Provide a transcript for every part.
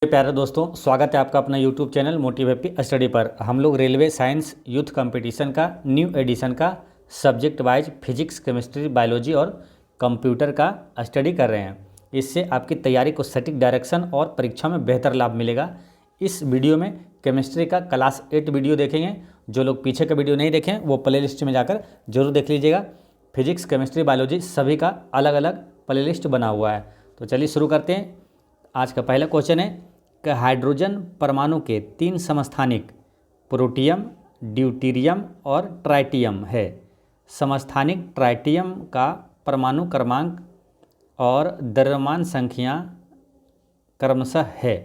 प्यारे दोस्तों, स्वागत है आपका अपना YouTube channel motive happy study पर। हम लोग रेलवे साइंस यूथ कंपटीशन का न्यू एडिशन का subject wise physics, chemistry, biology और कंप्यूटर का स्टडी कर रहे हैं। इससे आपकी तैयारी को सटीक डायरेक्शन और परीक्षा में बेहतर लाभ मिलेगा। इस वीडियो में केमिस्ट्री का क्लास 8 वीडियो देखेंगे। जो लोग पीछे का वीडियो नहीं देखें वो प्ले लिस्ट में जाकर जरूर देख लीजिएगा। फिजिक्स, केमिस्ट्री, बायोलॉजी सभी का अलग अलग प्ले लिस्ट बना हुआ है। तो चलिए शुरू करते हैं। आज का पहला क्वेश्चन है कि हाइड्रोजन परमाणु के 3 समस्थानिक प्रोटियम, ड्यूटेरियम और ट्राइटियम है। समस्थानिक ट्राइटियम का परमाणु क्रमांक और द्रव्यमान संख्या क्रमशः है,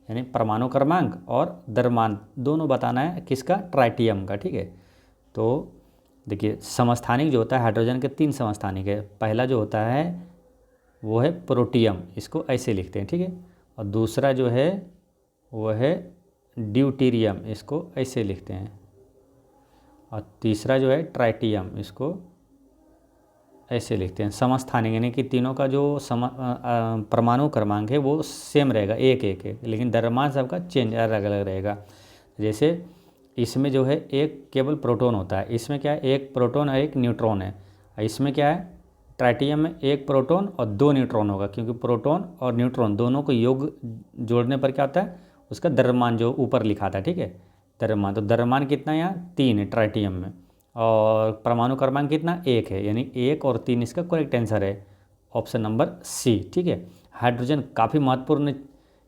यानी परमाणु क्रमांक और द्रव्यमान दोनों बताना है किसका, ट्राइटियम का। ठीक है, तो देखिए समस्थानिक जो होता है हाइड्रोजन के 3 समस्थानिक है। पहला जो होता है वो है प्रोटियम, इसको ऐसे लिखते हैं। ठीक है, और दूसरा जो है वह है ड्यूटेरियम, इसको ऐसे लिखते हैं। और तीसरा जो है ट्राइटियम, इसको ऐसे लिखते हैं। समस्थानिक यानी कि तीनों का जो परमाणु क्रमांक है वो सेम रहेगा, एक एक है, लेकिन द्रव्यमान सबका चेंज अलग अलग रहेगा। जैसे इसमें जो है एक केवल प्रोटॉन होता है, इसमें क्या है एक प्रोटॉन और एक न्यूट्रॉन है। इसमें क्या है ट्राइटियम में एक प्रोटॉन और 2 न्यूट्रॉन होगा, क्योंकि प्रोटॉन और न्यूट्रॉन दोनों को योग जोड़ने पर क्या होता है उसका द्रव्यमान जो ऊपर लिखा था। ठीक है, द्रव्यमान, तो द्रव्यमान कितना है यहाँ 3 है ट्राइटियम में, और परमाणु क्रमांक कितना 1 है, यानी 1 और 3 इसका करेक्ट आंसर है, ऑप्शन नंबर सी। ठीक है, हाइड्रोजन काफ़ी महत्वपूर्ण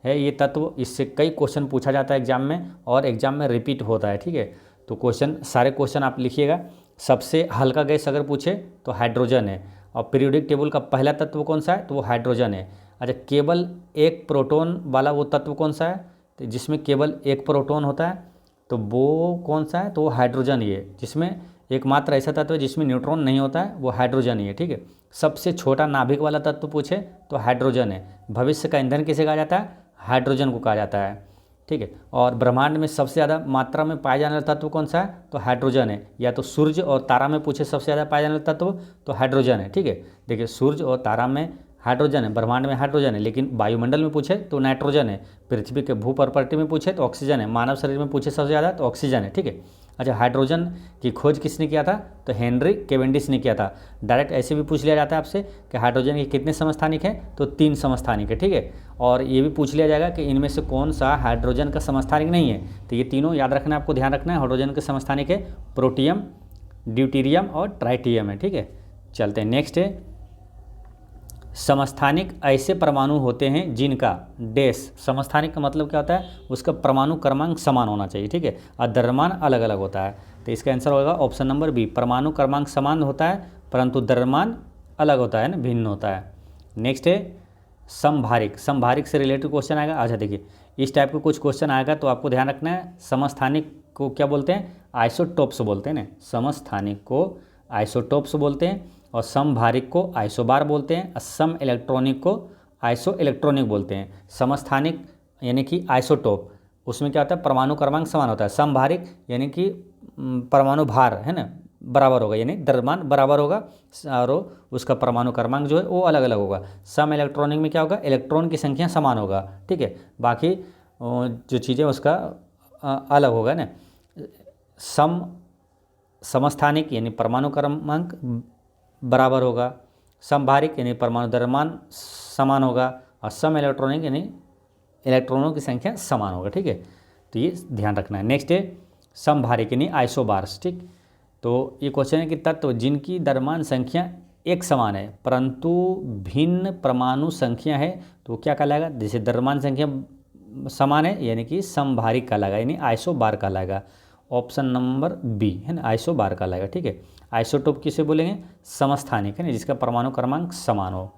है ये तत्व, इससे कई क्वेश्चन पूछा जाता है एग्जाम में और एग्जाम में रिपीट होता है। ठीक है, तो क्वेश्चन सारे क्वेश्चन आप लिखिएगा। सबसे हल्का गैस अगर पूछे तो हाइड्रोजन है, और पीरियोडिक टेबल का पहला तत्व कौन सा है तो वो हाइड्रोजन है। अच्छा, केवल एक प्रोटॉन वाला वो तत्व कौन सा है, तो जिसमें केवल एक प्रोटॉन होता है तो वो कौन सा है तो वो हाइड्रोजन ही है। जिसमें एकमात्र ऐसा तत्व है जिसमें न्यूट्रॉन नहीं होता है वो हाइड्रोजन ही है। ठीक है, सबसे छोटा नाभिक वाला तत्व पूछे तो हाइड्रोजन है। भविष्य का ईंधन किसे कहा जाता है, हाइड्रोजन को कहा जाता है। ठीक है, और ब्रह्मांड में सबसे ज़्यादा मात्रा में पाया जाने वाला तत्व कौन सा है तो हाइड्रोजन है। या तो सूर्य और तारा में पूछे सबसे ज़्यादा पाया जाने वाला तत्व तो हाइड्रोजन है। ठीक है, देखिए सूर्य और तारा में हाइड्रोजन है, ब्रह्मांड में हाइड्रोजन है, लेकिन वायुमंडल में पूछे तो नाइट्रोजन है, पृथ्वी के भू प्रॉपर्टी में पूछे तो ऑक्सीजन है, मानव शरीर में पूछे सबसे ज़्यादा तो ऑक्सीजन है। ठीक है, अच्छा हाइड्रोजन की खोज किसने किया था तो हेनरी कैवेंडिश ने किया था। डायरेक्ट ऐसे भी पूछ लिया जाता है आपसे कि हाइड्रोजन के कितने समस्थानिक हैं तो 3 समस्थानिक है। ठीक है, और ये भी पूछ लिया जाएगा कि इनमें से कौन सा हाइड्रोजन का समस्थानिक नहीं है, तो ये तीनों याद रखना है, आपको ध्यान रखना है। हाइड्रोजन के समस्थानिक है प्रोटियम, ड्यूटेरियम और ट्राइटियम है। ठीक है, चलते हैं नेक्स्ट है समस्थानिक ऐसे परमाणु होते हैं जिनका डैश, समस्थानिक का मतलब क्या होता है उसका परमाणु क्रमांक समान होना चाहिए। ठीक है, और द्रव्यमान अलग अलग होता है, तो इसका आंसर होगा ऑप्शन नंबर बी, परमाणु क्रमांक समान होता है परंतु द्रव्यमान अलग होता है ना, भिन्न होता है। नेक्स्ट है समभारिक, समभारिक से रिलेटेड क्वेश्चन आएगा। अच्छा देखिए इस टाइप का कुछ क्वेश्चन आएगा तो आपको ध्यान रखना है। समस्थानिक को क्या बोलते हैं, आइसोटोप्स बोलते हैं ना, समस्थानिक को आइसोटोप्स बोलते हैं, और समभारिक को आइसोबार बोलते हैं, और सम इलेक्ट्रॉनिक को आइसो इलेक्ट्रॉनिक बोलते हैं। समस्थानिक यानी कि आइसोटोप, उसमें क्या होता है परमाणु क्रमांक समान होता है। समभारिक यानी कि परमाणु भार है ना बराबर होगा, यानी द्रव्यमान बराबर होगा और उसका परमाणु क्रमांक जो है वो अलग अलग होगा। सम इलेक्ट्रॉनिक में क्या होगा, इलेक्ट्रॉन की संख्या समान होगा। ठीक है, बाकी जो चीज़ें उसका अलग होगा ना। समस्थानिक यानी परमाणु क्रमांक बराबर होगा, समभारिक यानी परमाणु द्रव्यमान समान होगा, और सम इलेक्ट्रॉनिक यानी इलेक्ट्रॉनों की संख्या समान होगा। ठीक है, तो ये ध्यान रखना है। नेक्स्ट है समभारिक यानी आइसोबार्स। ठीक, तो ये क्वेश्चन है कि तत्व जिनकी द्रव्यमान संख्या एक समान है परंतु भिन्न परमाणु संख्या है तो क्या कहलाएगा, जैसे द्रव्यमान संख्या समान है यानी कि समभारिक कहलाएगा, यानी आइसोबार कहलाएगा। ऑप्शन नंबर बी है ना, आइसोबार कहलाएगा। ठीक है, आइसोटोप किसे बोलेंगे, समस्थानिक है ना जिसका परमाणु क्रमांक समान हो।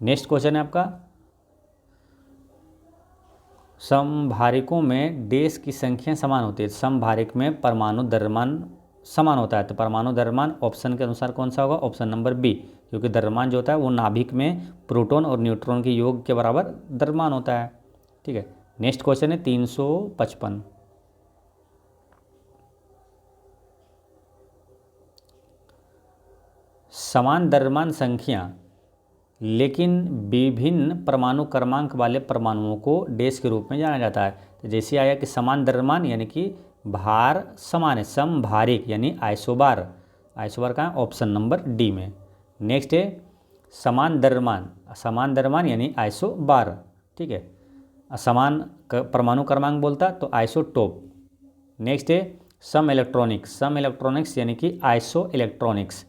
नेक्स्ट क्वेश्चन है आपका समभारिकों में डैश की संख्या समान होती है। समभारिक में परमाणु द्रव्यमान समान होता है, तो परमाणु द्रव्यमान ऑप्शन के अनुसार कौन सा होगा, ऑप्शन नंबर बी, क्योंकि द्रव्यमान जो होता है वो नाभिक में प्रोटॉन और न्यूट्रॉन के योग के बराबर द्रव्यमान होता है। ठीक है, नेक्स्ट क्वेश्चन है 355, समान द्रव्यमान संख्या लेकिन विभिन्न परमाणु क्रमांक वाले परमाणुओं को डैश के रूप में जाना जाता है। तो जैसे आया कि समान द्रव्यमान यानी कि भार समान है, समभारिक यानी आइसोबार। आइसोबार का ऑप्शन नंबर डी में। नेक्स्ट है समान द्रव्यमान, समान द्रव्यमान यानी आइसोबार। ठीक है, समान परमाणु क्रमांक बोलता तो आइसोटोप। नेक्स्ट है सम इलेक्ट्रॉनिक्स, सम इलेक्ट्रॉनिक्स यानी कि आइसो इलेक्ट्रॉनिक्स।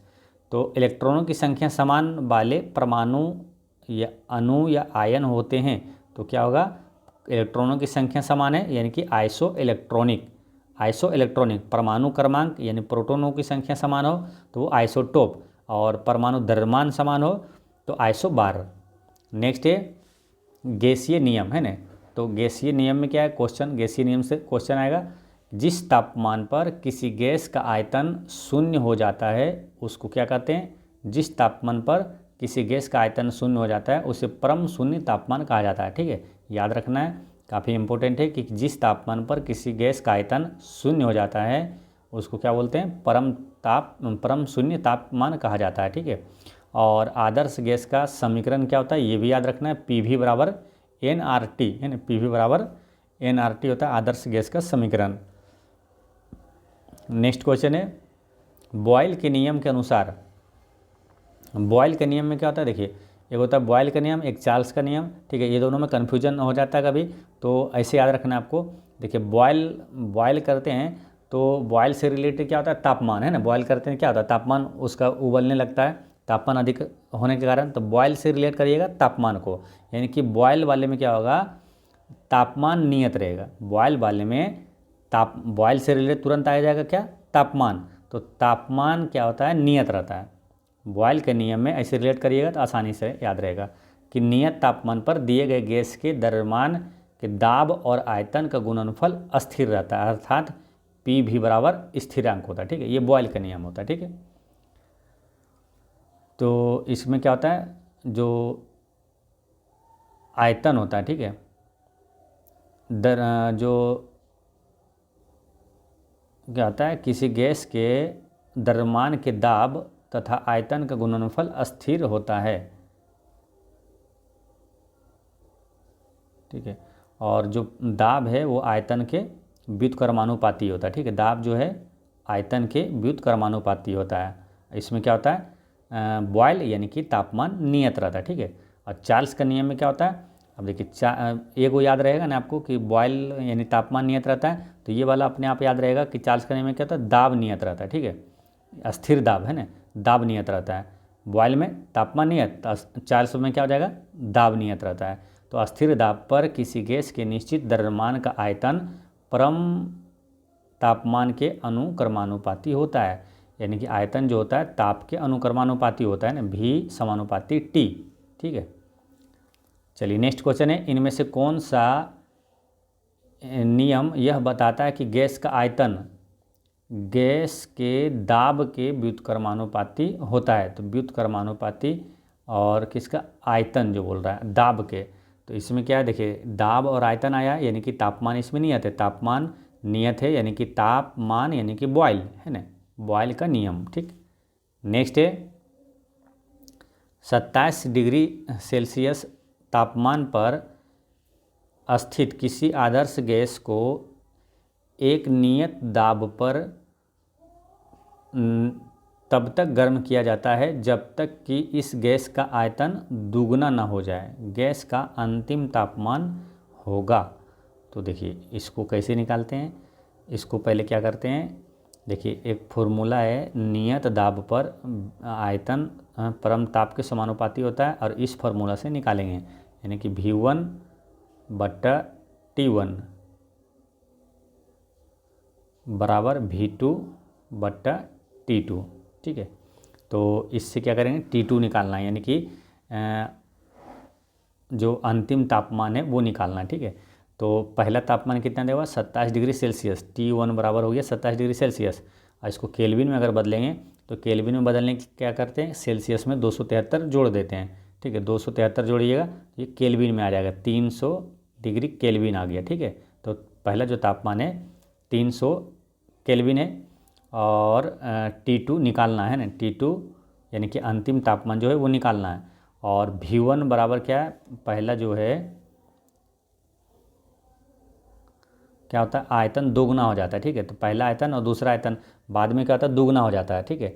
तो इलेक्ट्रॉनों की संख्या समान वाले परमाणु या अणु या आयन होते हैं तो क्या होगा, इलेक्ट्रॉनों की संख्या समान है यानी कि आइसो इलेक्ट्रॉनिक। आइसो इलेक्ट्रॉनिक परमाणु क्रमांक यानी प्रोटॉनों की संख्या समान हो तो वो आइसोटोप, और परमाणु द्रव्यमान समान हो तो आइसोबार। नेक्स्ट है गैसीय नियम, है ना। तो गैसीय नियम में क्या है क्वेश्चन, गैसीय नियम से क्वेश्चन आएगा, जिस तापमान पर किसी गैस का आयतन शून्य हो जाता है उसको क्या कहते हैं, जिस तापमान पर किसी गैस का आयतन शून्य हो जाता है उसे परम शून्य तापमान कहा जाता है। ठीक है, याद रखना है, काफ़ी इंपॉर्टेंट है कि जिस तापमान पर किसी गैस का आयतन शून्य हो जाता है उसको क्या बोलते हैं, परम शून्य तापमान कहा जाता है। ठीक है, और आदर्श गैस का समीकरण क्या होता है ये भी याद रखना है, PV बराबर nRT, है ना। PV बराबर nRT होता है आदर्श गैस का समीकरण। नेक्स्ट क्वेश्चन है बॉयल के नियम के अनुसार, बॉयल के नियम में क्या होता है, देखिए एक होता है बॉयल का नियम, एक चार्ल्स का नियम। ठीक है, ये दोनों में कन्फ्यूजन हो जाता है कभी, तो ऐसे याद रखना है आपको। देखिए बॉयल करते हैं तो बॉयल से रिलेटेड क्या होता है, तापमान, है ना। बॉयल करते हैं क्या होता है, तापमान उसका उबलने लगता है, तापमान अधिक होने के कारण, तो बॉयल से रिलेट करिएगा तापमान को, यानी कि बॉयल वाले में क्या होगा, तापमान नियत रहेगा। बॉयल वाले में बॉयल से रिलेटेड तुरंत आ जाएगा क्या, तापमान। तो तापमान क्या होता है, नियत रहता है। बॉयल के नियम में ऐसे रिलेट करिएगा तो आसानी से याद रहेगा कि नियत तापमान पर दिए गए गैस के द्रव्यमान के दाब और आयतन का गुणनफल अस्थिर रहता है, अर्थात PV बराबर स्थिरांक होता है। ठीक है, ये बॉयल का नियम होता है। ठीक है, तो इसमें क्या होता है, जो आयतन होता है, ठीक है, जो क्या होता है, किसी गैस के द्रव्यमान के दाब तथा आयतन का गुणनफल अस्थिर होता है। ठीक है, और जो दाब है वो आयतन के व्युत्क्रमानुपाती होता है। ठीक है, दाब जो है आयतन के व्युत्क्रमानुपाती होता है। इसमें क्या होता है, बॉयल यानी कि तापमान नियत रहता है। ठीक है, और चार्ल्स का नियम में क्या होता है, अब देखिए एक वो याद रहेगा ना आपको कि बॉयल यानी तापमान नियत रहता है, तो ये वाला अपने आप याद रहेगा कि चार्ल्स का नियम में क्या होता है, दाब नियत रहता है। ठीक है, स्थिर दाब, है ना, दाब नियत रहता है। बॉयल में तापमान नियत, चार्ल्स में क्या हो जाएगा, दाब नियत रहता है। तो अस्थिर दाब पर किसी गैस के निश्चित द्रव्यमान का आयतन परम तापमान के अनुक्रमानुपाती होता है, यानी कि आयतन जो होता है ताप के अनुक्रमानुपाती होता है ना, V समानुपाती T। ठीक है, चलिए नेक्स्ट क्वेश्चन है, इनमें से कौन सा नियम यह बताता है कि गैस का आयतन गैस के दाब के व्युत्क्रमानुपाती होता है। तो व्युत्क्रमानुपाती और किसका, आयतन जो बोल रहा है दाब के, तो इसमें क्या है, देखिए दाब और आयतन आया यानी कि तापमान इसमें नियत है, तापमान नियत है यानी कि तापमान यानी कि बॉयल, है ना, बॉयल का नियम। ठीक, नेक्स्ट है 27 डिग्री सेल्सियस तापमान पर स्थित किसी आदर्श गैस को एक नियत दाब पर तब तक गर्म किया जाता है जब तक कि इस गैस का आयतन दुगना न हो जाए। गैस का अंतिम तापमान होगा। तो देखिए इसको कैसे निकालते हैं, इसको पहले क्या करते हैं, देखिए एक फॉर्मूला है, नियत दाब पर आयतन परम ताप के समानुपाती होता है, और इस फार्मूला से निकालेंगे, यानी कि V1 बट्टा T1 बराबर V2 बट्टा T2। ठीक है, तो इससे क्या करेंगे, T2 निकालना है, यानी कि जो अंतिम तापमान है वो निकालना है। ठीक है, तो पहला तापमान कितना देगा, 27 डिग्री सेल्सियस, T1 बराबर हो गया 27 डिग्री सेल्सियस। और इसको केल्विन में अगर बदलेंगे तो केल्विन में बदलने की क्या करते हैं, सेल्सियस में 273 जोड़ देते हैं। ठीक है, 273 जोड़िएगा ये केल्विन में आ जाएगा, 300 डिग्री केल्विन आ गया। ठीक है, तो पहला जो तापमान है 300 केल्विन है, और T2 निकालना है ना, T2 यानी कि अंतिम तापमान जो है वो निकालना है। और V1 बराबर क्या है, पहला जो है क्या होता है, आयतन दोगुना हो जाता है। ठीक है, तो पहला आयतन और दूसरा आयतन बाद में क्या होता है, दुगुना हो जाता है। ठीक है,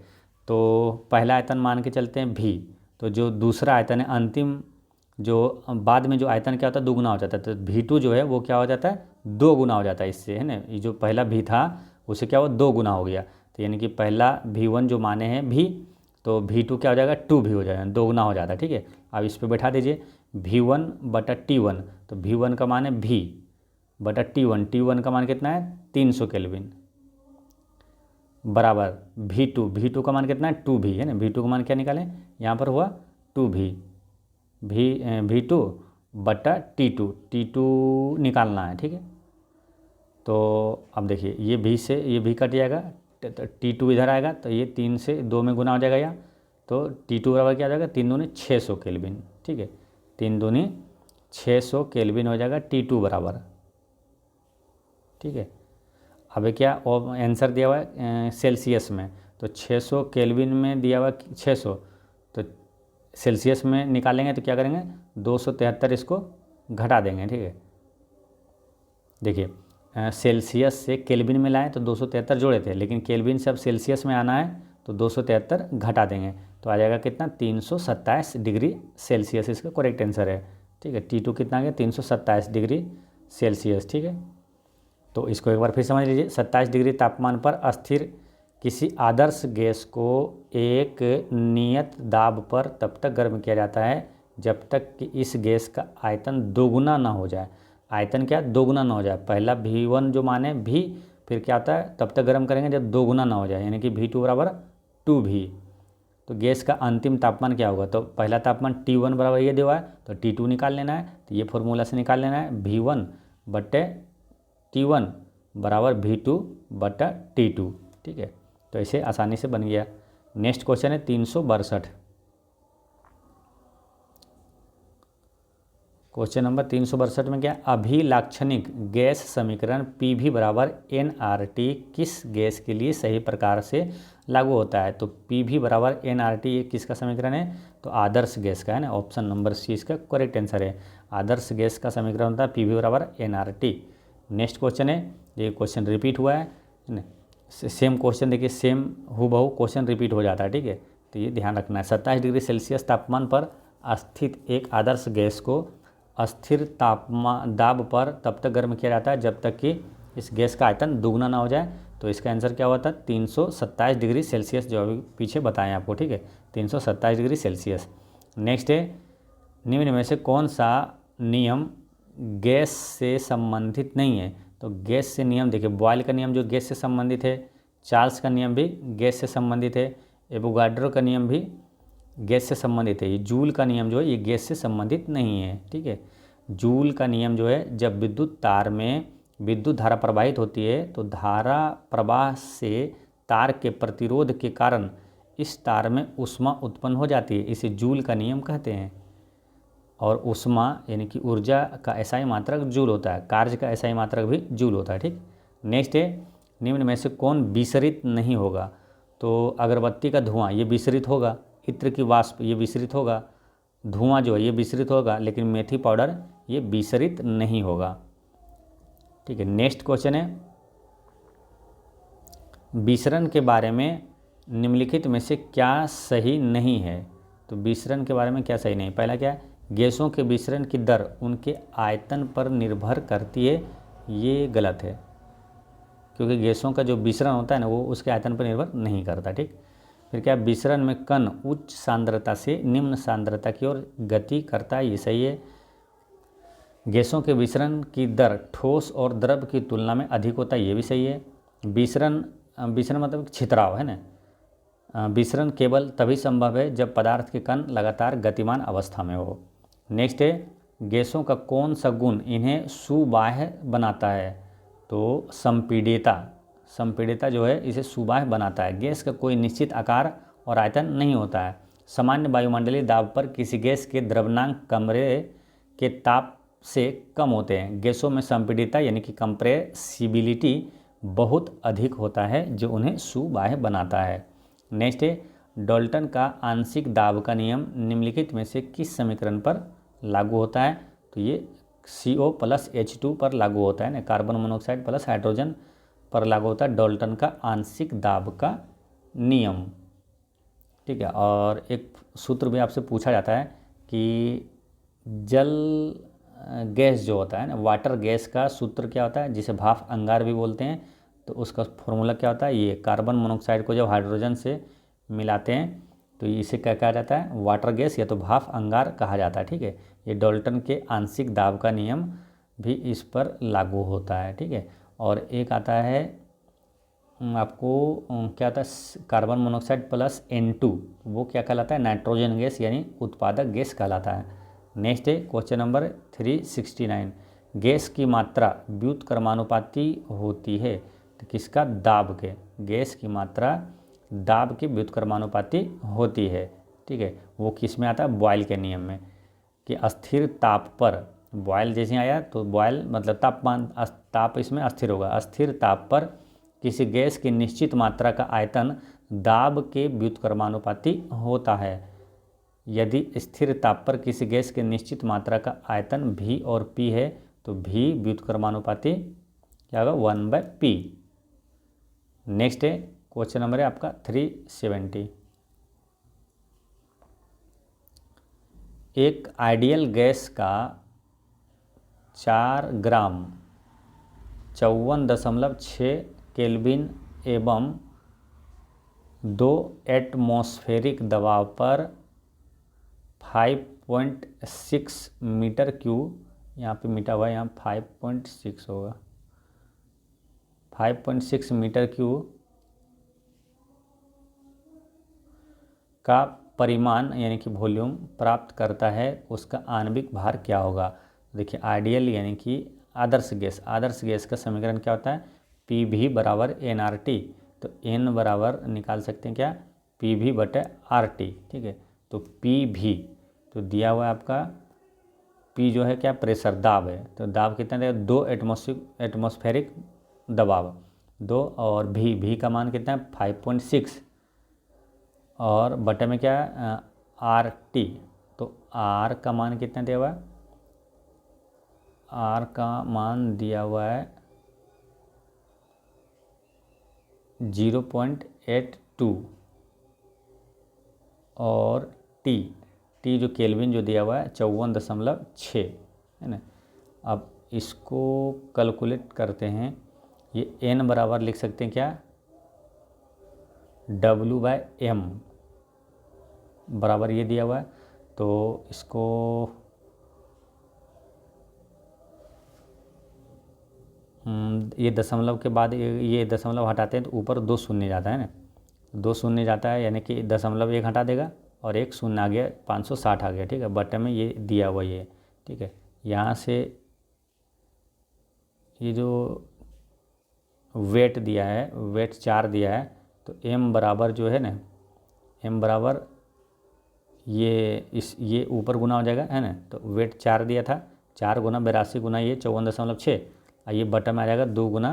तो पहला आयतन मान के चलते हैं V, तो जो दूसरा आयतन है अंतिम जो बाद में जो आयतन क्या होता है, दुगुना हो जाता है। तो V2 जो है वो क्या हो जाता है, 2 गुना हो जाता है इससे, है ना। ये जो पहला V था उसे क्या हुआ, 2 गुना हो गया। तो यानी कि पहला V1 जो माने हैं V, तो V2 क्या हो जाएगा, 2V हो जाएगा, 2 गुना हो जाता है। ठीक है, अब इस पर बैठा दीजिए V1 बटा T1, तो V1 का मान है V बटा T1, T1 का मान कितना है 300 केल्विन, बराबर V2 का मान कितना है 2V, है ना। V2 का मान क्या निकालें, यहाँ पर हुआ 2V, V2 बटा T2 निकालना है। ठीक है, तो अब देखिए ये V से ये V कट जाएगा, तो T2 इधर आएगा, तो ये 3 से 2 में गुना हो जाएगा या, तो T2 बराबर क्या हो जाएगा, 3 दूनी 600 केल्विन। ठीक है, 3 दूनी 600 केल्विन हो जाएगा T2 बराबर। ठीक है, अब क्या आंसर दिया हुआ है सेल्सियस में, तो 600 केल्विन में दिया हुआ है 600, तो सेल्सियस में निकालेंगे तो क्या करेंगे 273 इसको घटा देंगे। ठीक है, देखिए सेल्सियस से केल्विन में लाएँ तो 273 जोड़े थे, लेकिन केल्विन से अब सेल्सियस में आना है तो 273 घटा देंगे, तो आ जाएगा कितना 327 डिग्री सेल्सियस, इसका करेक्ट आंसर है। ठीक है, T2 कितना आ गया 327 डिग्री सेल्सियस। ठीक है, तो इसको एक बार फिर समझ लीजिए, 27 डिग्री तापमान पर स्थिर किसी आदर्श गैस को एक नियत दाब पर तब तक गर्म किया जाता है जब तक कि इस गैस का आयतन दोगुना ना हो जाए। आयतन क्या दोगुना ना हो जाए, पहला V1 जो माने V, फिर क्या आता है तब तक गर्म करेंगे जब दोगुना ना हो जाए, यानी कि V2 बराबर 2V। तो गैस का अंतिम तापमान क्या होगा, तो पहला तापमान T1 बराबर ये दिया है, तो T2 निकाल लेना है, तो ये फॉर्मूला से निकाल लेना है V1 बटे T1 बराबर V2 बटा T2। ठीक है, तो ऐसे आसानी से बन गया। नेक्स्ट क्वेश्चन है 362, क्वेश्चन नंबर 362 में क्या, अभिलाक्षणिक गैस समीकरण PV बराबर nRT किस गैस के लिए सही प्रकार से लागू होता है। तो PV बराबर nRT ये किसका समीकरण है, तो आदर्श गैस का, है ना। ऑप्शन नंबर C इसका करेक्ट आंसर है, आदर्श गैस का समीकरण होता है PV बराबर nRT। नेक्स्ट क्वेश्चन है, ये क्वेश्चन रिपीट हुआ है ना, सेम क्वेश्चन देखिए, सेम हूबहू क्वेश्चन रिपीट हो जाता है। ठीक है, तो ये ध्यान रखना है। 27 डिग्री सेल्सियस तापमान पर स्थित एक आदर्श गैस को अस्थिर तापमान दाब पर तब तक गर्म किया जाता है जब तक कि इस गैस का आयतन दुगना ना हो जाए। तो इसका आंसर क्या होता है 327 डिग्री सेल्सियस, जो अभी पीछे बताएं आपको। ठीक है, 327 डिग्री सेल्सियस। नेक्स्ट है, निम्न में से कौन सा नियम गैस से संबंधित नहीं है। तो गैस से नियम देखिए, बॉयल का नियम जो गैस से संबंधित है, चार्ल्स का नियम भी गैस से संबंधित है, एवोगाड्रो का नियम भी गैस से संबंधित है। ये जूल का नियम जो है ये गैस से संबंधित नहीं है। ठीक है, जूल का नियम जो है, जब विद्युत तार में विद्युत धारा प्रवाहित होती है तो धारा प्रवाह से तार के प्रतिरोध के कारण इस तार में ऊष्मा उत्पन्न हो जाती है, इसे जूल का नियम कहते हैं। और ऊष्मा यानी कि ऊर्जा का एसआई मात्रक जूल होता है, कार्य का एसआई मात्रक भी जूल होता है। ठीक, नेक्स्ट है, निम्न में से कौन विसरित नहीं होगा। तो अगरबत्ती का धुआं ये विसरित होगा, इत्र की वाष्प ये विसरित होगा, धुआं जो है ये विसरित होगा, लेकिन मेथी पाउडर ये विसरित नहीं होगा। ठीक है, नेक्स्ट क्वेश्चन है, विसरण के बारे में निम्नलिखित में से क्या सही नहीं है। तो विसरण के बारे में क्या सही नहीं, पहला क्या है, गैसों के विसरण की दर उनके आयतन पर निर्भर करती है, ये गलत है, क्योंकि गैसों का जो विसरण होता है ना वो उसके आयतन पर निर्भर नहीं करता। ठीक, फिर क्या, विसरण में कण उच्च सांद्रता से निम्न सांद्रता की ओर गति करता है, ये सही है। गैसों के विसरण की दर ठोस और द्रव की तुलना में अधिक होता है, ये भी सही है। विसरण मतलब छितराव, है ना। विसरण केवल तभी संभव है जब पदार्थ के कण लगातार गतिमान अवस्था में हो। नेक्स्ट है, गैसों का कौन सा गुण इन्हें सुबाह्य बनाता है। तो संपीड़िता जो है इसे सुबाह्य बनाता है। गैस का कोई निश्चित आकार और आयतन नहीं होता है। सामान्य वायुमंडलीय दाब पर किसी गैस के द्रव्यनांक कमरे के ताप से कम होते हैं। गैसों में संपीड़िता यानी कि कंप्रेसिबिलिटी बहुत अधिक होता है, जो उन्हें सुबाह्य बनाता है। नेक्स्ट है, डाल्टन का आंशिक दाब का नियम निम्नलिखित में से किस समीकरण पर लागू होता है? तो ये CO प्लस H2 पर लागू होता है ना, कार्बन मोनोऑक्साइड प्लस हाइड्रोजन पर लागू होता है डाल्टन का आंशिक दाब का नियम। ठीक है, और एक सूत्र भी आपसे पूछा जाता है कि जल गैस जो होता है ना, वाटर गैस का सूत्र क्या होता है, जिसे भाप अंगार भी बोलते हैं, तो उसका फॉर्मूला क्या होता है? ये कार्बन मोनोऑक्साइड को जब हाइड्रोजन से मिलाते हैं तो इसे क्या कहा जाता है? वाटर गैस या तो भाप अंगार कहा जाता है। ठीक है, ये डाल्टन के आंशिक दाब का नियम भी इस पर लागू होता है। ठीक है, और एक आता है आपको क्या आता है? कार्बन मोनोऑक्साइड प्लस N2, वो क्या कहलाता है? नाइट्रोजन गैस यानी उत्पादक गैस कहलाता है। नेक्स्ट है क्वेश्चन नंबर 369, गैस की मात्रा व्युत्क्रमानुपाती होती है तो किसका? दाब के। गैस की मात्रा दाब के व्युत्क्रमानुपाती होती है। ठीक है, वो किस में आता है? बॉयल के नियम में, कि अस्थिर ताप पर, बॉयल जैसे आया तो बॉयल मतलब तापमान, ताप इसमें अस्थिर होगा, अस्थिर ताप पर किसी गैस की निश्चित मात्रा का आयतन दाब के व्युत्क्रमानुपाती होता है। यदि स्थिर ताप पर किसी गैस के निश्चित मात्रा का आयतन V और P है तो V व्युत्क्रमानुपाती क्या होगा? 1/P। नेक्स्ट है क्वेश्चन नंबर है आपका 370, एक आइडियल गैस का 4 ग्राम 54.6 केल्विन एवं 2 एटमॉस्फेरिक दबाव पर 5.6 मीटर क्यूब, यहाँ पे मीटर हुआ है, यहाँ 5.6 होगा, 5.6 मीटर क्यूब का परिमाण यानी कि वॉल्यूम प्राप्त करता है, उसका आणविक भार क्या होगा? देखिए आइडियल यानी कि आदर्श गैस, आदर्श गैस का समीकरण क्या होता है? PV बराबर nRT, तो n बराबर निकाल सकते हैं क्या? PV बटे RT। ठीक है, तो PV तो दिया हुआ है आपका, P जो है क्या? प्रेशर, दाब है, तो दाब कितना देगा? 2 एटमॉस्फेरिक दबाव 2, और V का मान कितना है? 5.6, और बटे में क्या है? RT, तो R का मान कितना दिया हुआ है? R का मान दिया हुआ है 0.82, और T जो केल्विन जो दिया हुआ है 54.6 है ना। अब इसको कैलकुलेट करते हैं, ये N बराबर लिख सकते हैं क्या? W/M बराबर ये दिया हुआ है, तो इसको ये दशमलव के बाद ये दशमलव हटाते हैं तो ऊपर 2 शून्य जाता है ना, 2 शून्य जाता है, यानी कि दशमलव 1 हटा देगा और 1 शून्य आ गया, 560 आ गया। ठीक है, बटे में ये दिया हुआ ये। ठीक है, यहाँ से ये जो वेट दिया है, वेट 4 दिया है, तो M बराबर जो है ना, M बराबर ये ऊपर गुना हो जाएगा है ना, तो वेट 4 दिया था, 4 गुना 82 गुना ये 54.6, और ये बटन में आ जाएगा 2 गुना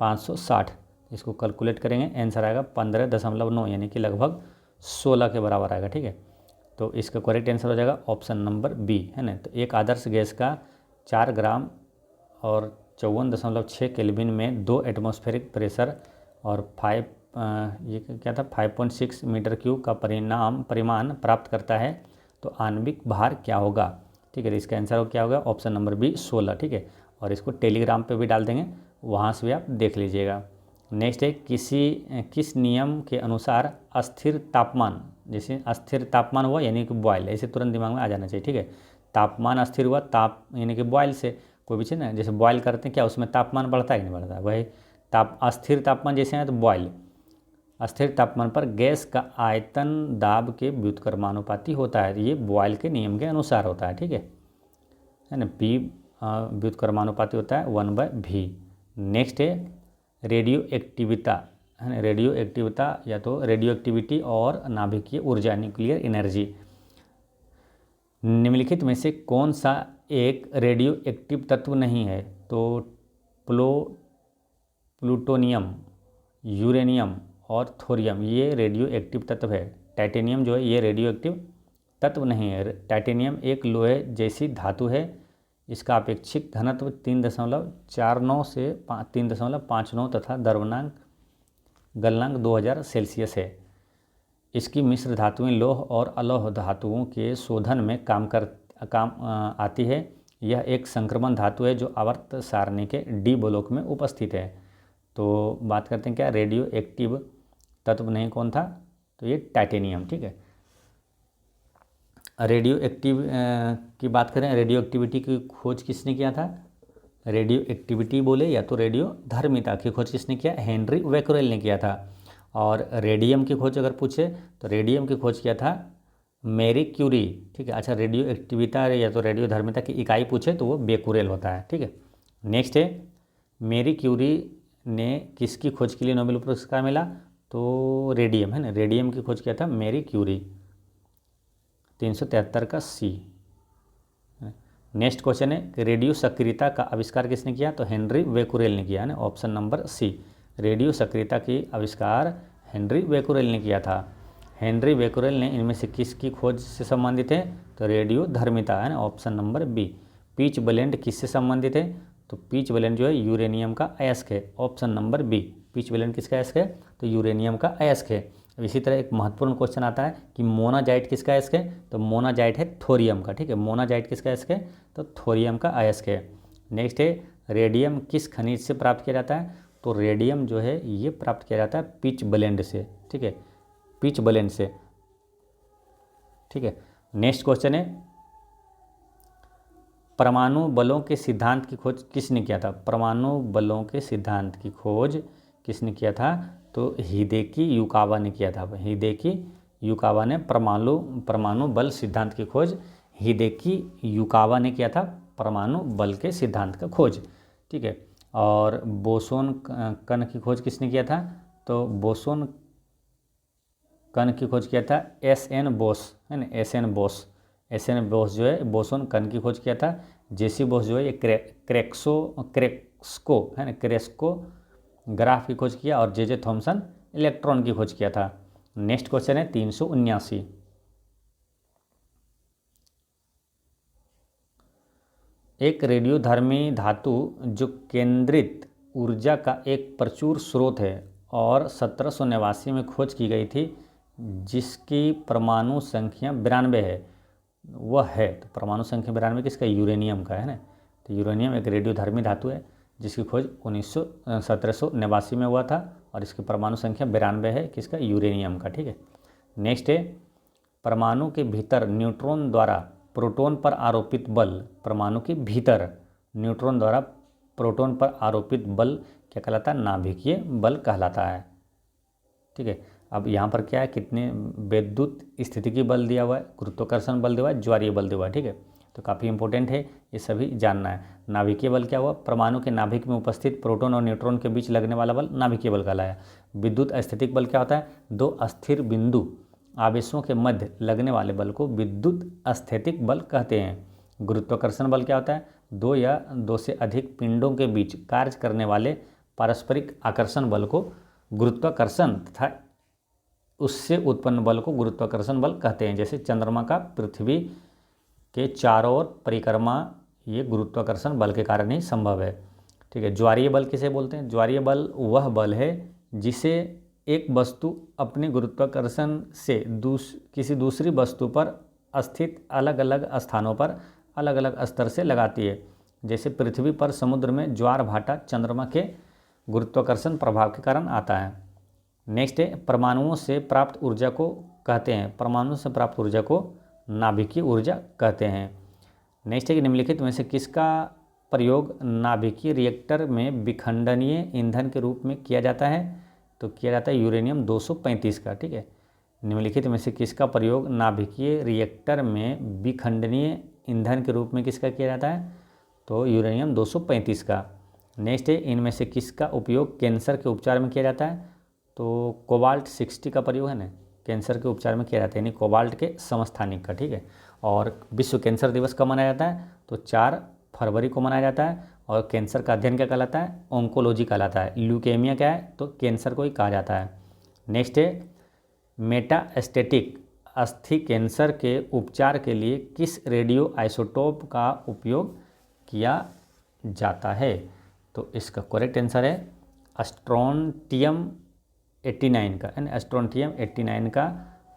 560, इसको कैलकुलेट करेंगे, आंसर आएगा 15.9, यानी कि लगभग 16 के बराबर आएगा। ठीक है, तो इसका करेक्ट आंसर हो जाएगा ऑप्शन नंबर B है ना। तो एक आदर्श गैस का 4 ग्राम और 54.6 केल्विन में 2 एटमॉस्फेरिक प्रेशर और 5 ये क्या था 5.6 मीटर क्यूब का परिमाण प्राप्त करता है, तो आणविक भार क्या होगा? ठीक है, तो इसका आंसर क्या होगा? Option number B 16। ठीक है, और इसको टेलीग्राम पे भी डाल देंगे, वहाँ से भी आप देख लीजिएगा। नेक्स्ट है किस नियम के अनुसार अस्थिर तापमान, जैसे अस्थिर तापमान हुआ यानी कि बॉयल, ऐसे तुरंत दिमाग में आ जाना चाहिए। ठीक है, तापमान अस्थिर हुआ, ताप यानी कि बॉयल से कोई भी चीज़ ना, जैसे बॉयल करते हैं क्या, उसमें तापमान बढ़ता है कि नहीं बढ़ता? वही अस्थिर तापमान जैसे है तो बॉयल, अस्थिर तापमान पर गैस का आयतन दाब के व्युत्क्रमानुपाती होता है, ये बॉयल के नियम के अनुसार होता है। ठीक है ना, P व्युत्क्रमानुपाती होता है 1/V। नेक्स्ट है रेडियो एक्टिविता है ना, रेडियो एक्टिविता या तो रेडियो एक्टिविटी और नाभिकीय ऊर्जा न्यूक्लियर एनर्जी, निम्नलिखित में से कौन सा एक रेडियो एक्टिव तत्व नहीं है? तो प्लूटोनियम, यूरेनियम और थोरियम ये रेडियो एक्टिव तत्व है। टाइटेनियम जो है ये रेडियो एक्टिव तत्व नहीं है। टाइटेनियम एक लोहे जैसी धातु है। इसका अपेक्षिक घनत्व 3.49 से 3.59 तथा द्रव्यमाप गलनांक 2000 सेल्सियस है। इसकी मिश्र धातुएं लौह और अलौह धातुओं के शोधन में काम आती है। यह एक संक्रमण धातु है जो आवर्त सारणी के डी ब्लॉक में उपस्थित है। तो बात करते हैं क्या रेडियो एक्टिव तत्व नहीं कौन था, तो ये टाइटेनियम। ठीक है, रेडियो एक्टिव की बात करें, रेडियो एक्टिविटी की खोज किसने किया था? रेडियो एक्टिविटी बोले या तो रेडियो धर्मिता की खोज किसने किया? हेनरी बेक्वेरेल ने किया था। और रेडियम की खोज अगर पूछे तो रेडियम की खोज किया था मैरी क्यूरी। ठीक है, अच्छा रेडियो एक्टिविटा या तो रेडियो धर्मिता की इकाई पूछे तो वो बेक्वेरेल होता है। ठीक है, नेक्स्ट है मैरी क्यूरी ने किसकी खोज के लिए नोबेल पुरस्कार मिला? तो रेडियम है ना, रेडियम की खोज किया था मैरी क्यूरी। 373 का सी। नेक्स्ट क्वेश्चन है रेडियो सक्रियता का आविष्कार किसने किया? तो हेनरी बेक्वेरेल ने किया है ना, ऑप्शन नंबर सी। रेडियो सक्रियता की आविष्कार हेनरी बेक्वेरेल ने किया था। हेनरी बेक्वेरेल ने इनमें से किसकी खोज से संबंधित है? तो रेडियो धर्मिता है ना, option number B. Pitchblende किससे संबंधित है? तो पिच ब्लेंड जो है यूरेनियम का अयस्क है, option number B. Pitchblende किसका अयस्क है? तो यूरेनियम का अयस्क है। अब इसी तरह एक महत्वपूर्ण क्वेश्चन आता है कि मोनाजाइट किसका अयस्क है? तो मोनाजाइट है थोरियम का। ठीक है, मोनाजाइट किसका अयस्क है? तो थोरियम का अयस्क है। नेक्स्ट है रेडियम किस खनिज से प्राप्त किया जाता है? तो रेडियम जो है ये प्राप्त किया जाता है पिच ब्लेंड से। ठीक है, पिच ब्लेंड से। ठीक है, नेक्स्ट क्वेश्चन है परमाणु बलों के सिद्धांत की खोज किसने किया था? परमाणु बलों के सिद्धांत की खोज किसने किया था? तो हिदेकी युकावा ने किया था। हिदेकी युकावा ने परमाणु बल सिद्धांत की खोज हिदेकी युकावा ने किया था, परमाणु बल के सिद्धांत का खोज। ठीक है, और बोसोन कण की खोज किसने किया था? तो बोसोन कण की खोज किया था एस.एन. बोस है ना, एस.एन. बोस। एस.एन. बोस जो है बोसोन कण की खोज किया था। जे.सी. बोस जो है ये क्रेस्को है ना, क्रेस्को ग्राफ की खोज किया। और जे.जे. थॉमसन इलेक्ट्रॉन की खोज किया था। नेक्स्ट क्वेश्चन है 379। एक रेडियोधर्मी धातु जो केंद्रित ऊर्जा का एक प्रचुर स्रोत है और 1789 में खोज की गई थी, जिसकी परमाणु संख्या 92 है, वह है। तो परमाणु संख्या 92 किसका? यूरेनियम का है ना। तो यूरेनियम एक रेडियोधर्मी धातु है जिसकी खोज 1789 में हुआ था और इसकी परमाणु संख्या 92 है, किसका? यूरेनियम का। ठीक है, नेक्स्ट है परमाणु के भीतर न्यूट्रॉन द्वारा प्रोटॉन पर आरोपित बल। परमाणु के भीतर न्यूट्रॉन द्वारा प्रोटॉन पर आरोपित बल क्या कहलाता है? नाभिकीय बल कहलाता है। ठीक है, अब यहाँ पर क्या है, कितने विद्युत स्थितिकी बल दिया हुआ है, गुरुत्वाकर्षण बल दिया हुआ है, ज्वारीय बल दिया हुआ है। ठीक है, तो काफ़ी इंपॉर्टेंट है, ये सभी जानना है। नाभिकीय बल क्या हुआ? परमाणु के नाभिक में उपस्थित प्रोटॉन और न्यूट्रॉन के बीच लगने वाला बल नाभिकीय बल कहलाया। विद्युत स्थैतिक बल क्या होता है? दो अस्थिर बिंदु आवेशों के मध्य लगने वाले बल को विद्युत स्थैतिक बल कहते हैं। गुरुत्वाकर्षण बल क्या होता है? दो या दो से अधिक पिंडों के बीच कार्य करने वाले पारस्परिक आकर्षण बल को गुरुत्वाकर्षण तथा उससे उत्पन्न बल को गुरुत्वाकर्षण बल कहते हैं। जैसे चंद्रमा का पृथ्वी के चारों ओर परिक्रमा, ये गुरुत्वाकर्षण बल के कारण ही संभव है। ठीक है, ज्वारीय बल किसे बोलते हैं? ज्वारीय बल वह बल है जिसे एक वस्तु अपने गुरुत्वाकर्षण से किसी दूसरी वस्तु पर स्थित अलग अलग स्थानों पर अलग अलग स्तर से लगाती है। जैसे पृथ्वी पर समुद्र में ज्वार भाटा चंद्रमा के गुरुत्वाकर्षण प्रभाव के कारण आता है। नेक्स्ट है परमाणुओं से प्राप्त ऊर्जा को कहते हैं, परमाणु से प्राप्त ऊर्जा को नाभिकीय ऊर्जा कहते हैं। नेक्स्ट है कि निम्नलिखित में से किसका प्रयोग नाभिकीय रिएक्टर में विखंडनीय ईंधन के रूप में किया जाता है? तो किया जाता है यूरेनियम 235 का। ठीक है, निम्नलिखित में से किसका प्रयोग नाभिकीय रिएक्टर में विखंडनीय ईंधन के रूप में किसका किया जाता है? तो यूरेनियम 235 का। नेक्स्ट है इनमें से किसका उपयोग कैंसर के उपचार में किया जाता है? तो कोबाल्ट 60 का प्रयोग है ना, कैंसर के उपचार में किया जाता है, यानी कोबाल्ट के समस्थानिक का। ठीक है, और विश्व कैंसर दिवस कब मनाया जाता है? तो 4 फरवरी को मनाया जाता है। और कैंसर का अध्ययन क्या कहलाता है? ऑन्कोलॉजी कहलाता है। ल्यूकेमिया क्या है? तो कैंसर को ही कहा जाता है। नेक्स्ट है मेटास्टेटिक अस्थि कैंसर के उपचार के लिए किस रेडियो आइसोटोप का उपयोग किया जाता है? तो इसका करेक्ट आंसर है स्ट्रोंटियम 89 का, यानी स्ट्रोंटियम 89 का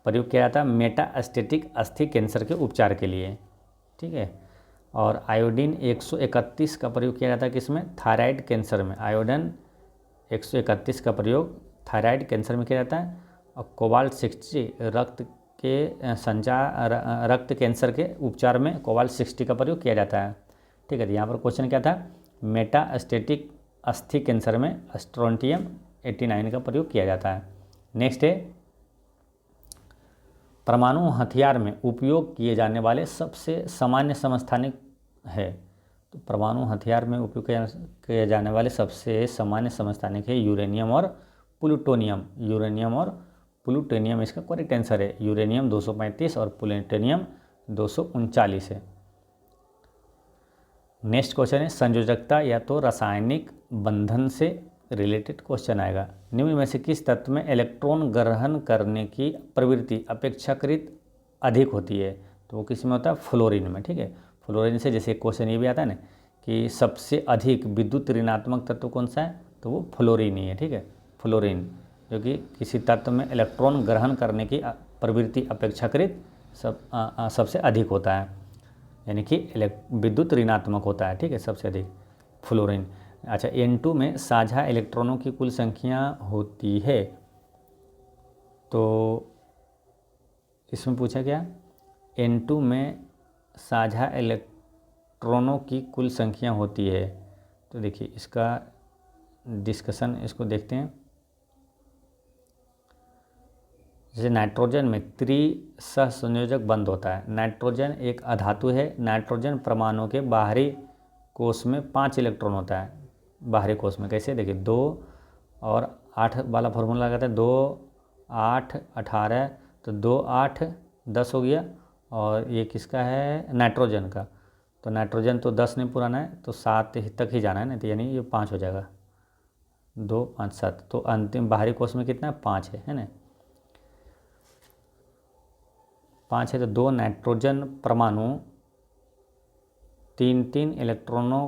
प्रयोग किया जाता है मेटास्टेटिक अस्थि कैंसर के उपचार के लिए। ठीक है। और आयोडीन 131 का प्रयोग किया जाता है किसमें? थायराइड कैंसर में। आयोडीन 131 का प्रयोग थायराइड कैंसर में किया जाता है। और कोबाल्ट 60 रक्त कैंसर के उपचार में कोबाल्ट 60 का प्रयोग किया जाता है। ठीक है। तो यहाँ पर क्वेश्चन क्या था? मेटास्टेटिक अस्थि कैंसर में स्ट्रोंटियम 89 का प्रयोग किया जाता है। नेक्स्ट है परमाणु हथियार में उपयोग किए जाने वाले सबसे सामान्य समस्थानिक है। तो परमाणु हथियार में उपयोग किए जाने वाले सबसे सामान्य समस्थानिक है यूरेनियम और प्लूटोनियम। यूरेनियम और प्लूटोनियम इसका करेक्ट आंसर है। यूरेनियम 235 और प्लूटोनियम 239 है। नेक्स्ट क्वेश्चन है संयोजकता या तो रासायनिक बंधन से रिलेटेड क्वेश्चन आएगा। निम्न में से किस तत्व में इलेक्ट्रॉन ग्रहण करने की प्रवृत्ति अपेक्षाकृत अधिक होती है? तो वो किस में होता है? फ्लोरीन में। ठीक है। फ्लोरीन से जैसे क्वेश्चन ये भी आता है ना कि सबसे अधिक विद्युत ऋणात्मक तत्व कौन सा है? तो वो फ्लोरीन ही है। ठीक है। फ्लोरीन जो कि किसी तत्व में इलेक्ट्रॉन ग्रहण करने की प्रवृत्ति अपेक्षाकृत सबसे अधिक होता है, यानी कि विद्युत ऋणात्मक होता है। ठीक है। सबसे अधिक फ्लोरीन। अच्छा, N2 में साझा इलेक्ट्रॉनों की कुल संख्या होती है। तो इसमें पूछा क्या? N2 में साझा इलेक्ट्रॉनों की कुल संख्या होती है। तो देखिए इसका डिस्कशन इसको देखते हैं। जैसे नाइट्रोजन में त्रिसहसंयोजक बंध होता है। नाइट्रोजन एक अधातु है। नाइट्रोजन परमाणु के बाहरी कोष में 5 इलेक्ट्रॉन होता है। बाहरी कोष में कैसे? देखिए 2 और 8 वाला फॉर्मूला लगाते हैं। 2 8 18, तो 2 8 10 हो गया। और ये किसका है? नाइट्रोजन का। तो नाइट्रोजन तो 10 नहीं पुराना है, तो 7 तक ही जाना है ना, तो यानी ये 5 हो जाएगा। 2 5 7, तो अंतिम बाहरी कोष में कितना है? 5 है ना? 5 है। तो 2 नाइट्रोजन परमाणु 3 इलेक्ट्रॉनों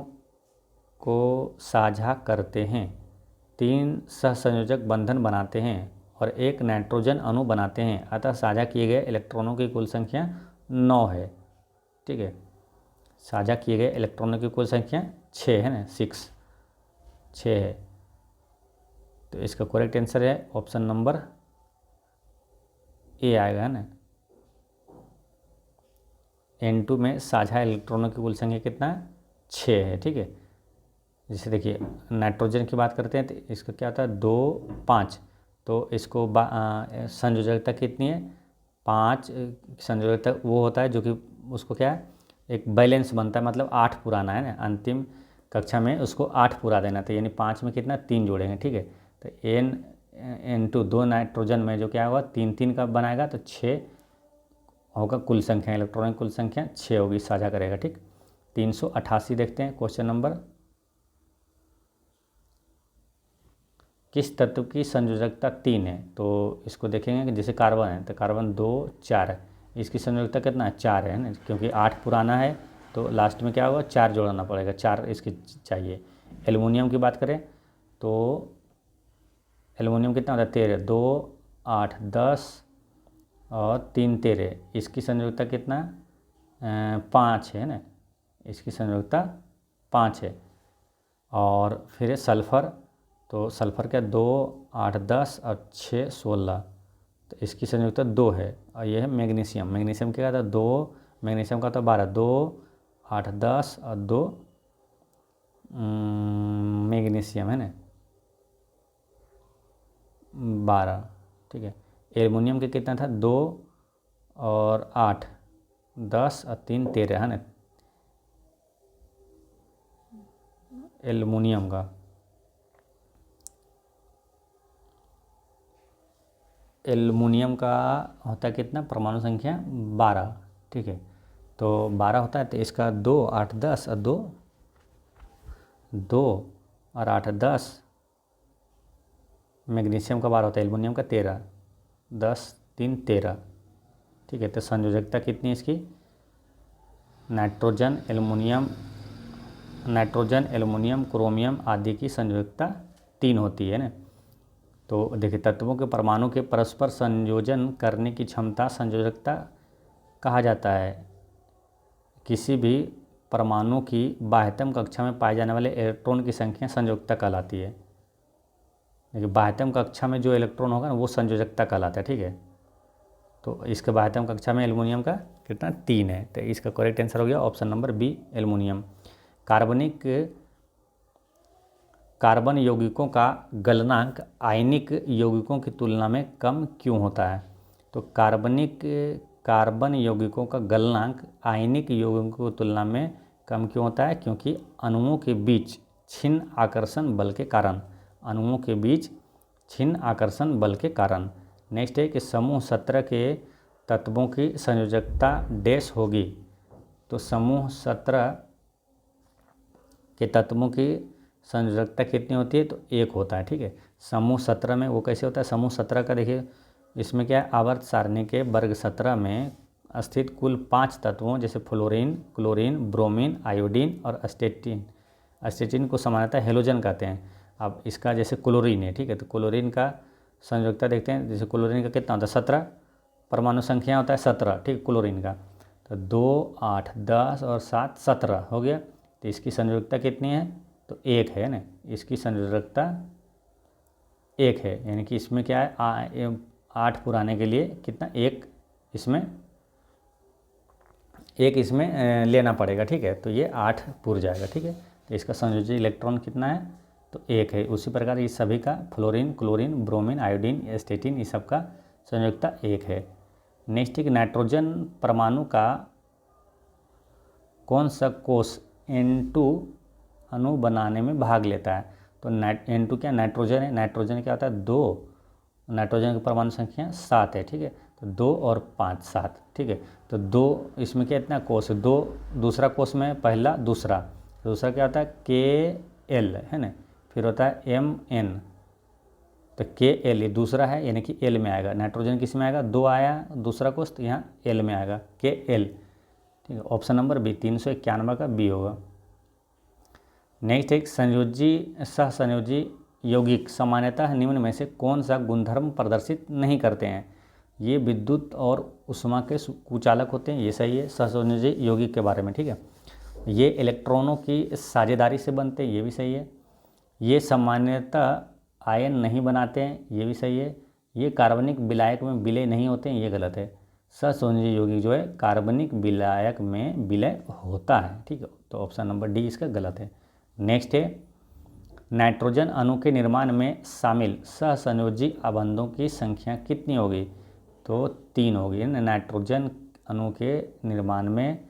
को साझा करते हैं, 3 सहसंयोजक बंधन बनाते हैं और 1 नाइट्रोजन अणु बनाते हैं। अतः साझा किए गए इलेक्ट्रॉनों की कुल संख्या 9 है। ठीक है। साझा किए गए इलेक्ट्रॉनों की कुल संख्या 6 है ना, 6 है। तो इसका करेक्ट आंसर है ऑप्शन नंबर ए आएगा, है ना। N2 में साझा इलेक्ट्रॉनों की कुल संख्या कितना? 6 है। ठीक है। जैसे देखिए नाइट्रोजन की बात करते हैं तो इसका क्या होता है? 2 5, तो इसको संयोजकता कितनी है? 5 संयोजकता वो होता है जो कि उसको क्या है? एक बैलेंस बनता है, मतलब 8 पुराना है ना। अंतिम कक्षा में उसको 8 पूरा देना था, यानी 5 में कितना? 3 जोड़ेंगे। ठीक है। तो N2 2 नाइट्रोजन में जो क्या होगा? 3 का बनाएगा, तो 6 होगा कुल संख्या। इलेक्ट्रॉनिक कुल संख्या 6 होगी, साझा करेगा। ठीक। 388 देखते हैं क्वेश्चन नंबर। किस तत्व की संयोजकता 3 है? तो इसको देखेंगे कि जैसे कार्बन है, तो कार्बन 2 4 है, इसकी संयोजकता कितना है? 4 है ना, क्योंकि 8 पुराना है, तो लास्ट में क्या होगा? 4 जोड़ना पड़ेगा, 4 इसकी चाहिए। एल्युमिनियम की बात करें तो एल्युमिनियम कितना होता है? 13, 2 8 10 और 3 13, इसकी संयोजकता कितना? 5 है ना, इसकी संयोजकता 5 है। और फिर है सल्फ़र, तो सल्फ़र क्या? 2 8 10 और 6 16, तो इसकी संयोजकता 2 है। और यह है मैग्नीशियम। मैग्नीशियम क्या था? 2, मैग्नीशियम का तो 12, 2 8 10 और 2 मैग्नीशियम है ना, 12। ठीक है। एल्युमिनियम का कितना था? 2 और 8 10 और 3 13 है ना, एल्युमिनियम का। एल्युमिनियम का होता है कितना? परमाणु संख्या 12। ठीक है। तो 12 होता है, तो इसका 2 8 10 और 2 और 8 10 मैग्नीशियम का 12 होता है, एल्युमिनियम का 13, 10 3 13। ठीक है, तो संयोजकता कितनी है इसकी? नाइट्रोजन एल्युमिनियम क्रोमियम आदि की संयोजकता 3 होती है ना। तो देखिए, तत्वों के परमाणु के परस्पर संयोजन करने की क्षमता संयोजकता कहा जाता है। किसी भी परमाणु की बाह्यतम कक्षा में पाए जाने वाले इलेक्ट्रॉन की संख्या संयोजकता कहलाती है। देखिए, बाह्यतम कक्षा में जो इलेक्ट्रॉन होगा ना वो संयोजकता कहलाता है। ठीक है, तो इसके बाह्यतम कक्षा में एल्युमिनियम का कितना? 3 है। तो इसका करेक्ट आंसर हो गया option number B, aluminium. Carbon यौगिकों का गलनांक आयनिक यौगिकों की तुलना में कम क्यों होता है? तो कार्बन यौगिकों का गलनांक आयनिक यौगिकों की तुलना में कम क्यों होता है? क्योंकि अणुओं के बीच छिन्न आकर्षण बल के कारण। नेक्स्ट है कि समूह 17 के तत्वों की संयोजकता डैश होगी। तो समूह 17 के तत्वों की संयोजकता कितनी होती है? तो 1 होता है। ठीक है, समूह 17 में वो कैसे होता है? समूह 17 का देखिए, इसमें क्या है, आवर्त सारणी के वर्ग 17 में स्थित कुल 5 तत्वों जैसे फ्लोरीन, क्लोरीन, ब्रोमीन, आयोडीन और अस्टेटिन को सामान्यतः हेलोजन कहते हैं। अब इसका जैसे क्लोरीन है, ठीक है, तो क्लोरीन का संयोजकता देखते हैं। जैसे क्लोरीन का कितना होता है? 17 परमाणु संख्या होता है 17। ठीक, क्लोरीन का तो 2 8 10 और 7 17 हो गया। तो इसकी संयोजकता कितनी है? तो 1 है ना। इसकी संयोजकता 1 है, यानी कि इसमें क्या है, 8 पुराने के लिए कितना? एक इसमें लेना पड़ेगा। ठीक है, तो ये 8 पुर जाएगा। ठीक है, तो इसका संयोजी इलेक्ट्रॉन कितना है? तो 1 है। उसी प्रकार ये सभी का फ्लोरीन, क्लोरीन, ब्रोमीन, आयोडीन, एस्टेटिन, इस सब का संयोजकता 1 है। नेक्स्ट है कि नाइट्रोजन परमाणु का कौन सा कोष N2 अणु बनाने में भाग लेता है? तो N2 क्या? नाइट्रोजन है। नाइट्रोजन क्या होता है? 2। नाइट्रोजन की परमाणु संख्या 7 है। ठीक है, तो 2 और 5 7। ठीक है, तो 2 इसमें क्या इतना कोष है? 2 दूसरा कोष में पहला दूसरा क्या होता है? KL है ना, फिर होता है MN। तो KL ये दूसरा है, यानी कि L में आएगा। नाइट्रोजन किस में आएगा? 2 आया दूसरा कोष, तो यहाँ L में आएगा, KL। ठीक है, ऑप्शन नंबर बी 391 का बी होगा। नेक्स्ट एक सहसंयोजी यौगिक सामान्यतः निम्न में से कौन सा गुणधर्म प्रदर्शित नहीं करते हैं? ये विद्युत और ऊष्मा के कुचालक होते हैं, ये सही है सहसंयोजी यौगिक के बारे में। ठीक है, ये इलेक्ट्रॉनों की साझेदारी से बनते हैं, ये भी सही है। ये सामान्यतः आयन नहीं बनाते हैं, ये भी सही है। ये कार्बनिक विलायक में विलय नहीं होते हैं, ये गलत है। सहसंयोजी यौगिक जो है कार्बनिक विलायक में विलय होता है। ठीक है, तो ऑप्शन नंबर डी इसका गलत है। नेक्स्ट है, नाइट्रोजन अणु के निर्माण में शामिल सहसंयोजी आबंधों की संख्या कितनी होगी? तो 3 होगी। नाइट्रोजन अणु के निर्माण में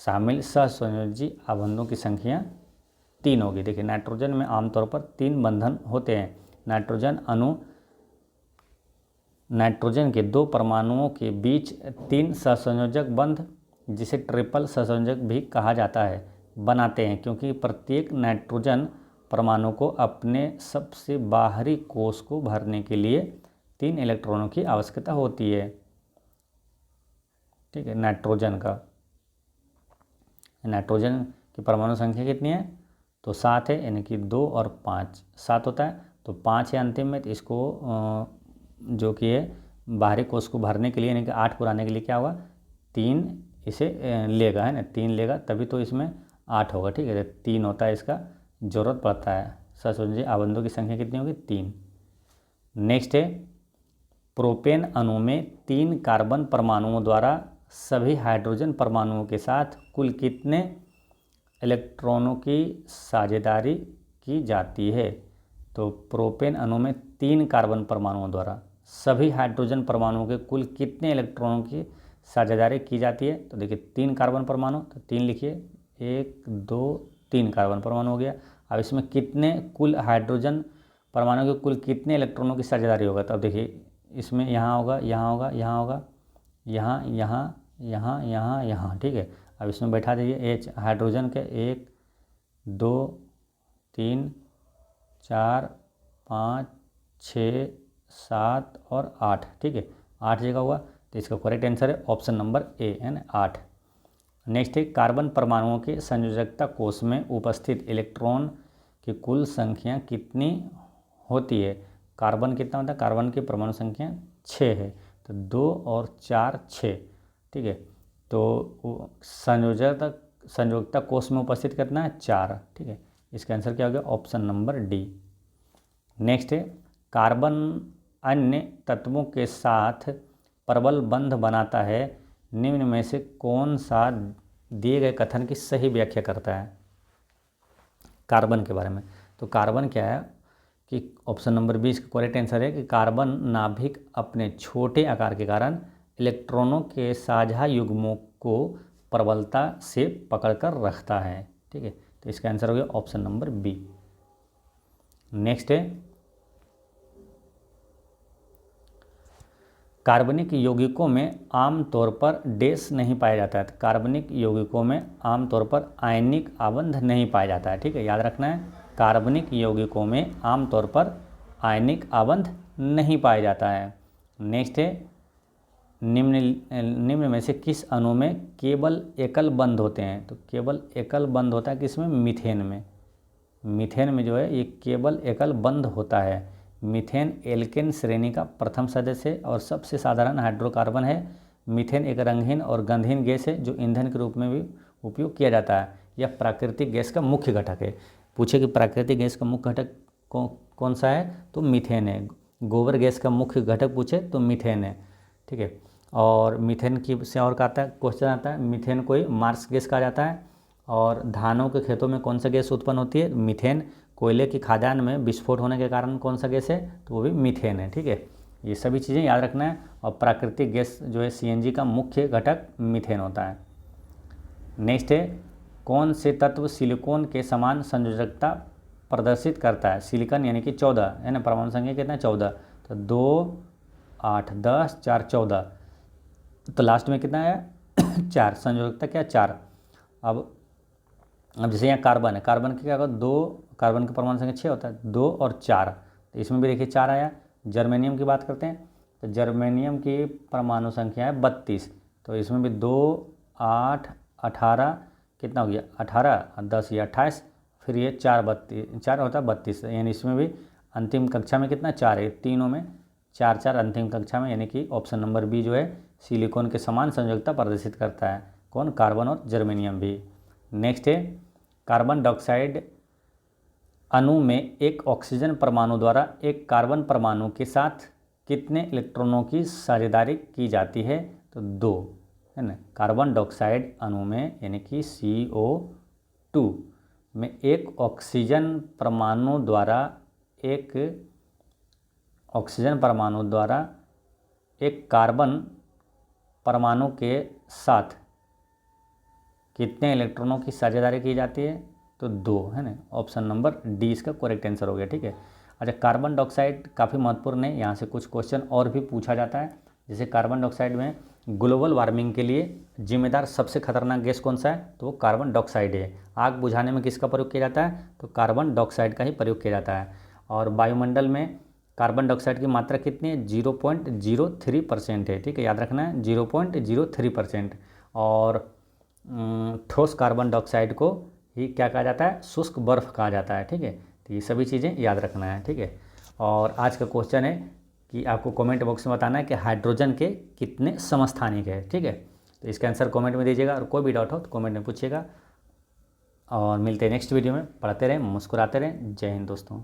शामिल सहसंयोजी आबंधों की संख्या 3 होगी। देखिए, नाइट्रोजन में आमतौर पर 3 बंधन होते हैं। नाइट्रोजन के 2 परमाणुओं के बीच 3 सहसंयोजक बंध, जिसे ट्रिपल सहसंयोजक भी कहा जाता है, बनाते हैं, क्योंकि प्रत्येक नाइट्रोजन परमाणु को अपने सबसे बाहरी कोष को भरने के लिए 3 इलेक्ट्रॉनों की आवश्यकता होती है। ठीक है, नाइट्रोजन की परमाणु संख्या कितनी है? तो 7 है, यानी कि 2 और 5 7 होता है, तो 5 है अंतिम में। तो इसको जो कि है बाहरी कोष को भरने के लिए, यानी कि 8 पुराने के लिए क्या होगा? 3 इसे लेगा, है ना, 3 लेगा तभी तो इसमें 8 होगा। ठीक है, तो 3 होता है, इसका जरूरत पड़ता है। सहसंयोजी आबंधों की संख्या कितनी होगी? 3। नेक्स्ट है, प्रोपेन अणु में 3 कार्बन परमाणुओं द्वारा सभी हाइड्रोजन परमाणुओं के साथ कुल कितने इलेक्ट्रॉनों की साझेदारी की जाती है? तो प्रोपेन अणु में 3 कार्बन परमाणुओं द्वारा सभी हाइड्रोजन परमाणुओं के कुल कितने इलेक्ट्रॉनों की साझेदारी की जाती है? तो देखिए, 3 कार्बन परमाणु, तो 3 लिखिए, 1 2 3 कार्बन परमाणु हो गया। अब इसमें कितने कुल हाइड्रोजन परमाणु के कुल कितने इलेक्ट्रॉनों की साझेदारी होगा? तो अब देखिए, इसमें यहाँ होगा, यहाँ होगा, यहाँ होगा, यहाँ यहाँ यहाँ यहाँ यहाँ। ठीक है, अब इसमें बैठा दीजिए H हाइड्रोजन के 1 2 3 4 5 6, 7 और 8, ठीक है, 8 जगह हुआ, तो इसका करेक्ट आंसर है ऑप्शन नंबर ए, है ना, 8। नेक्स्ट है कार्बन परमाणुओं के संयोजकता कोष में उपस्थित इलेक्ट्रॉन की कुल संख्या कितनी होती है। कार्बन कितना होता है, कार्बन की परमाणु संख्या 6 है, तो 2 और 4 6, ठीक है, तो संयोजकता कोष में उपस्थित कितना है, 4, ठीक है, इसका आंसर क्या हो गया, ऑप्शन नंबर डी। नेक्स्ट है कार्बन अन्य तत्वों के साथ प्रबल बंध बनाता है, निम्न में से कौन सा दिए गए कथन की सही व्याख्या करता है कार्बन के बारे में। तो कार्बन क्या है कि ऑप्शन नंबर 20 का करेक्ट आंसर है कि कार्बन नाभिक अपने छोटे आकार के कारण इलेक्ट्रॉनों के साझा युग्मों को प्रबलता से पकड़कर रखता है, ठीक है, तो इसका आंसर हो गया ऑप्शन नंबर बी। नेक्स्ट है कार्बनिक यौगिकों में आमतौर पर डैश नहीं पाया जाता है। कार्बनिक यौगिकों में आमतौर पर आयनिक आबंध नहीं पाया जाता है, ठीक है, याद रखना है, कार्बनिक यौगिकों में आमतौर पर आयनिक आबंध नहीं पाया जाता है। नेक्स्ट है निम्न में से किस अणु में केवल एकल बंध होते हैं। तो केवल एकल बंध होता है किसमें, मीथेन में। मीथेन में जो है ये केवल एकल बंध होता है। मीथेन एल्केन श्रेणी का प्रथम सदस्य है और सबसे साधारण हाइड्रोकार्बन है। मीथेन एक रंगहीन और गंधहीन गैस है जो ईंधन के रूप में भी उपयोग किया जाता है। यह प्राकृतिक गैस का मुख्य घटक है। पूछे कि प्राकृतिक गैस का मुख्य घटक कौन सा है, तो मीथेन है। गोबर गैस का मुख्य घटक पूछे तो मीथेन है, ठीक है। और मीथेन की से और का आता है क्वेश्चन आता है, मीथेन को ही मार्स गैस कहा जाता है। और धानों के खेतों में कौन सा गैस उत्पन्न होती है, मीथेन। कोयले की खदान में विस्फोट होने के कारण कौन सा गैस है, तो वो भी मीथेन है, ठीक है। ये सभी चीज़ें याद रखना है। और प्राकृतिक गैस जो है सीएनजी का मुख्य घटक मीथेन होता है। नेक्स्ट है कौन से तत्व सिलिकॉन के समान संयोजकता प्रदर्शित करता है। सिलिकॉन यानी कि 14 है ना, परमाणु संख्या कितना है, 14, तो 2, 8, 10, 4, 14, तो लास्ट में कितना है 4, संयोजकता क्या 4। अब जैसे यहाँ कार्बन है, कार्बन की क्या होगा 2, कार्बन की परमाणु संख्या 6 होता है, 2 और 4, तो इसमें भी देखिए 4 आया। जर्मेनियम की बात करते हैं तो जर्मेनियम की परमाणु संख्या है 32, तो इसमें भी 2, 8, 18 कितना हो गया 18, 10 या 28, फिर ये 4 होता है 32, यानी इसमें भी अंतिम कक्षा में कितना 4 है, तीनों में 4 4 अंतिम कक्षा में, यानी कि ऑप्शन नंबर बी जो है सिलिकॉन के समान संयोजकता प्रदर्शित करता है। कौन, कार्बन और जर्मेनियम भी। नेक्स्ट है कार्बन डाइऑक्साइड अणु में एक ऑक्सीजन परमाणु द्वारा एक कार्बन परमाणु के साथ कितने इलेक्ट्रॉनों की साझेदारी की जाती है, तो 2, है ना। कार्बन डाइऑक्साइड अणु में यानी कि CO2 में एक ऑक्सीजन परमाणु द्वारा एक कार्बन परमाणु के साथ कितने इलेक्ट्रॉनों की साझेदारी की जाती है, तो 2, है ना, ऑप्शन नंबर डी इसका करेक्ट आंसर हो गया, ठीक है। अच्छा, कार्बन डाइऑक्साइड काफ़ी महत्वपूर्ण है, यहाँ से कुछ क्वेश्चन और भी पूछा जाता है। जैसे कार्बन डाइऑक्साइड में ग्लोबल वार्मिंग के लिए जिम्मेदार सबसे खतरनाक गैस कौन सा है, तो वो कार्बन डाइऑक्साइड है। आग बुझाने में किसका प्रयोग किया जाता है, तो कार्बन डाइऑक्साइड का ही प्रयोग किया जाता है। और वायुमंडल में कार्बन डाइऑक्साइड की मात्रा कितनी है, 0.03% है, ठीक है, याद रखना है 0.03%। और ठोस कार्बन डाइऑक्साइड को ही क्या कहा जाता है, शुष्क बर्फ कहा जाता है, ठीक है। तो ये सभी चीज़ें याद रखना है, ठीक है। और आज का क्वेश्चन है कि आपको कमेंट बॉक्स में बताना है कि हाइड्रोजन के कितने समस्थानिक है, ठीक है। तो इसका आंसर कमेंट में दीजिएगा और कोई भी डाउट हो तो कमेंट में पूछिएगा। और मिलते हैं नेक्स्ट वीडियो में। पढ़ते रहें, मुस्कुराते रहें। जय हिंद दोस्तों।